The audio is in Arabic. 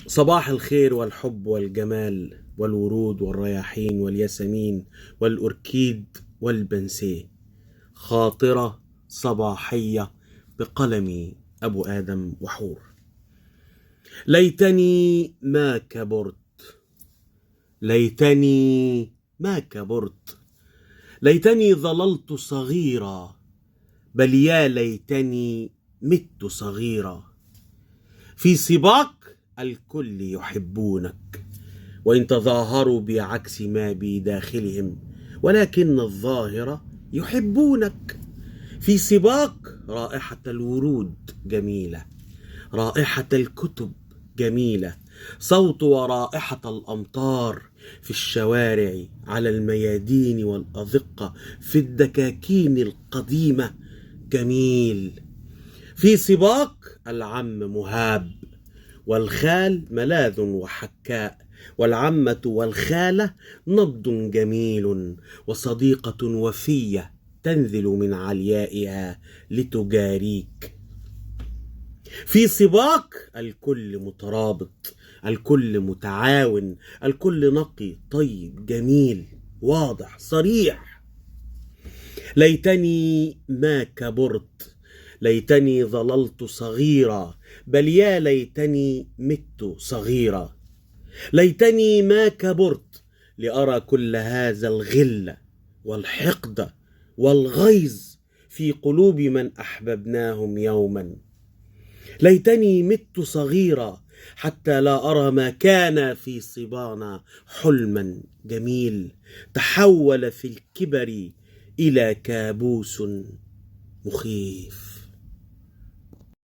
صباح الخير والحب والجمال والورود والرياحين والياسمين والأوركيد والبنسيه. خاطرة صباحية بقلمي أبو آدم وحور. ليتني ما كبرت، ليتني ما كبرت، ليتني ظللت صغيرا، بل يا ليتني مت صغيرا. في سباق الكل يحبونك، وإن تظاهروا بعكس ما بداخلهم، ولكن الظاهر يحبونك. في سباق رائحة الورود جميلة، رائحة الكتب جميلة، صوت ورائحة الأمطار في الشوارع، على الميادين والأزقة، في الدكاكين القديمة جميل. في سباق العم مهاب، والخال ملاذ وحكاء، والعمة والخالة نبض جميل، وصديقة وفية تنزل من عليائها لتجاريك. في سباق الكل مترابط، الكل متعاون، الكل نقي طيب جميل واضح صريح. ليتني ما كبرت، ليتني ظللت صغيرا، بل يا ليتني مت صغيرا. ليتني ما كبرت لأرى كل هذا الغل والحقد والغيظ في قلوب من أحببناهم يوما. ليتني مت صغيرا حتى لا أرى ما كان في صبانا حلما جميل، تحول في الكبر إلى كابوس مخيف.